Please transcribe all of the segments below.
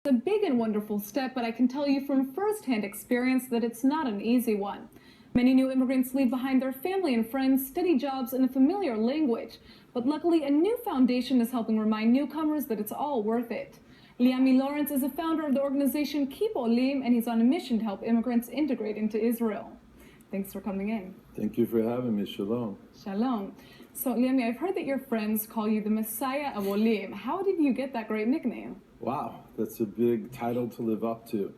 a big and wonderful step, but I can tell you from first-hand experience that it's not an easy one. Many new immigrants leave behind their family and friends, steady jobs, and a familiar language. But luckily, a new foundation is helping remind newcomers that it's all worth it. LiAmi Lawrence is a founder of the organization Keep Olim, and he's on a mission to help immigrants integrate into Israel. Thanks for coming in. Thank you for having me. Shalom. Shalom. So, LiAmi, I've heard that your friends call you the Messiah of Olim. How did you get that great nickname? Wow, that's a big title to live up to.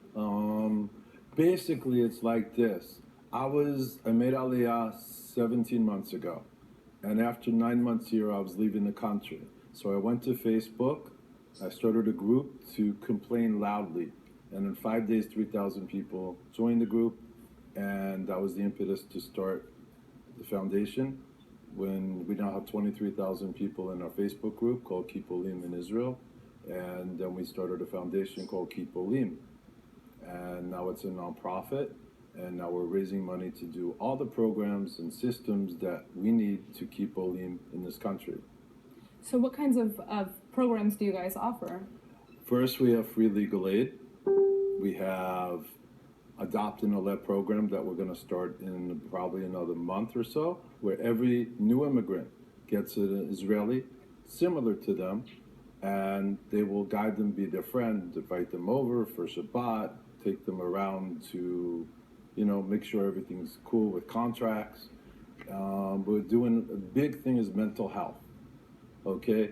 Basically, it's like this. I made Aliyah 17 months ago. And after 9 months here, I was leaving the country. So I went to Facebook. I started a group to complain loudly. And in 5 days, 3,000 people joined the group. And that was the impetus to start the foundation. When we now have 23,000 people in our Facebook group called Keep Olim in Israel. And then we started a foundation called Keep Olim. And now it's a nonprofit. And now we're raising money to do all the programs and systems that we need to keep Olim in this country. So what kinds of programs do you guys offer? First, we have free legal aid. We have Adopt an Olet program that we're going to start in probably another month or so, where every new immigrant gets an Israeli similar to them, and they will guide them, be their friend, invite them over for Shabbat, take them around to make sure everything's cool with contracts. We're doing a big thing is mental health. Okay,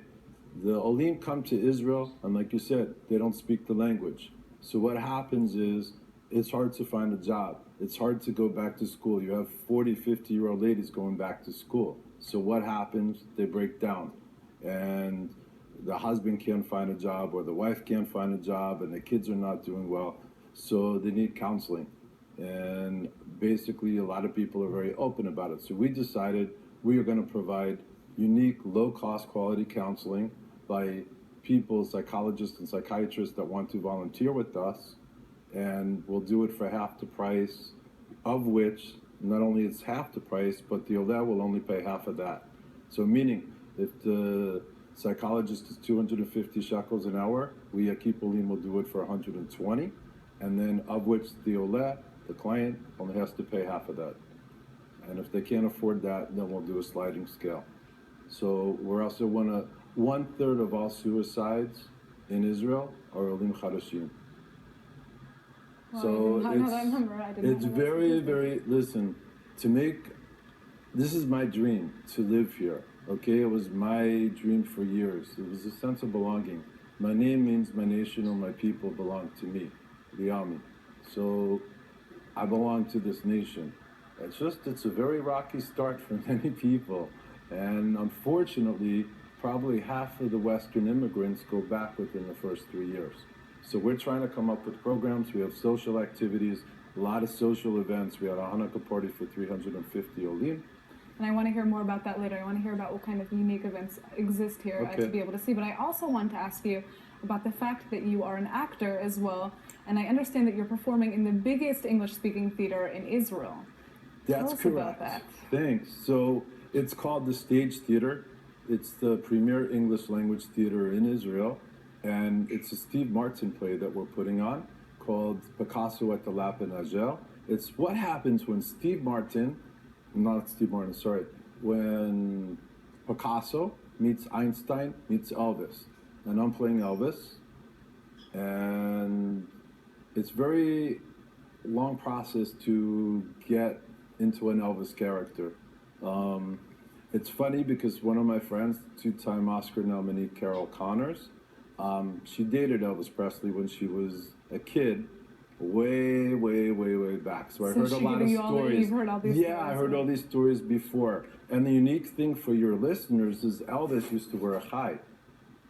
the Olim come to Israel, and like you said, they don't speak the language. So what happens is it's hard to find a job. It's hard to go back to school. You have 40, 50-year-old ladies going back to school. So what happens? They break down, and the husband can't find a job, or the wife can't find a job, and the kids are not doing well. So they need counseling. And basically, a lot of people are very open about it. So we decided we are going to provide unique, low-cost, quality counseling by people, psychologists and psychiatrists that want to volunteer with us. And we'll do it for half the price, of which not only it's half the price, but the Oleh will only pay half of that. So meaning, if the psychologist is 250 shekels an hour, we at Keep Olim will do it for 120, and then of which the Oleh, the client, only has to pay half of that. And if they can't afford that, then we'll do a sliding scale. So we're also 1/3 of all suicides in Israel are Olim Chadashim. Well, So it's very, very, listen, this is my dream, to live here, okay? It was my dream for years. It was a sense of belonging. My name means my nation or my people belong to me, LiAmi. So I belong to this nation. It's a very rocky start for many people. And unfortunately, probably half of the Western immigrants go back within the first 3 years. So we're trying to come up with programs. We have social activities, a lot of social events. We had a Hanukkah party for 350 Olim. And I want to hear more about that later. I want to hear about what kind of unique events exist here to be able to see. But I also want to ask you about the fact that you are an actor as well. And I understand that you're performing in the biggest English-speaking theater in Israel. That's correct. About that. Thanks. So it's called the Stage Theater. It's the premier English language theater in Israel. And it's a Steve Martin play that we're putting on called Picasso at the Lap in Agel. It's what happens when when Picasso meets Einstein, meets Elvis. And I'm playing Elvis. And it's very long process to get into an Elvis character. It's funny because one of my friends, two-time Oscar nominee Carol Connors, she dated Elvis Presley when she was a kid, way back. So I heard a lot of stories. You've heard all these stories. I heard all these stories before. And the unique thing for your listeners is Elvis used to wear a chai.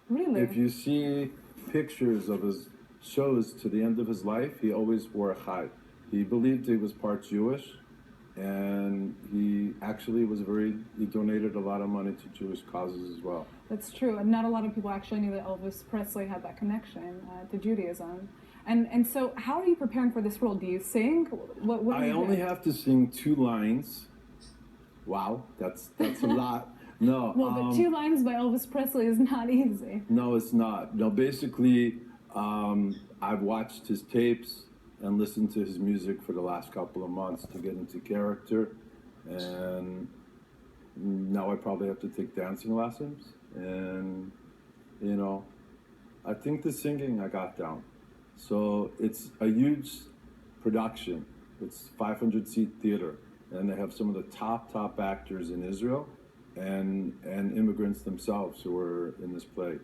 Really? If you see pictures of his shows to the end of his life, he always wore a chai. He believed he was part Jewish, and he actually he donated a lot of money to Jewish causes as well. That's true, and not a lot of people actually knew that Elvis Presley had that connection to Judaism. And so how are you preparing for this role? Do you sing? What I only have to sing 2 lines. Wow, that's a lot. No. Well, but 2 lines by Elvis Presley is not easy. No, it's not. No, basically, I've watched his tapes and listened to his music for the last couple of months to get into character, and now I probably have to take dancing lessons. And you know, I think the singing I got down. So it's a huge production. It's 500-seat theater, and they have some of the top actors in Israel, and immigrants themselves who are in this play.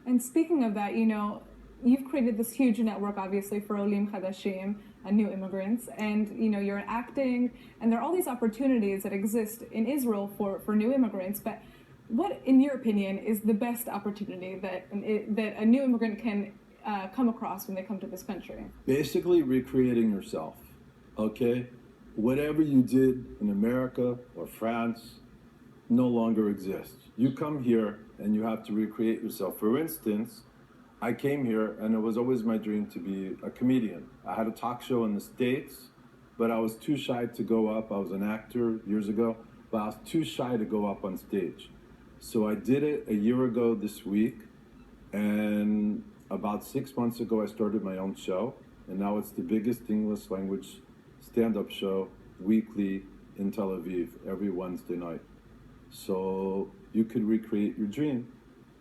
And speaking of that, you've created this huge network, obviously, for Olim Chadashim, new immigrants, and you're acting, and there are all these opportunities that exist in Israel for new immigrants. But what, in your opinion, is the best opportunity that a new immigrant can come across when they come to this country? Basically, recreating yourself. Okay, whatever you did in America or France no longer exists. You come here and you have to recreate yourself. For instance, I came here and it was always my dream to be a comedian. I had a talk show in the States, but I was too shy to go up. I was an actor years ago, but I was too shy to go up on stage. So I did it a year ago this week, and about 6 months ago I started my own show, and now it's the biggest English language stand-up show weekly in Tel Aviv every Wednesday night. So you could recreate your dream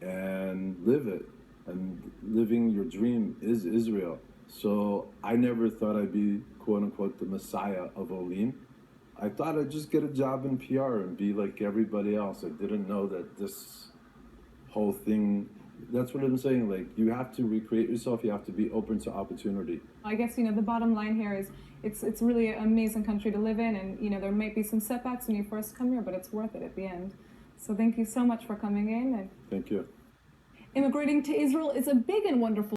and live it. And living your dream is Israel. So I never thought I'd be, quote unquote, the Messiah of Olim. I thought I'd just get a job in PR and be like everybody else. I didn't know that this whole thing, that's what I'm saying. Like, you have to recreate yourself. You have to be open to opportunity. I guess, the bottom line here is it's really an amazing country to live in, and, there might be some setbacks when you first come here, but it's worth it at the end. So thank you so much for coming in. Thank you. Immigrating to Israel is a big and wonderful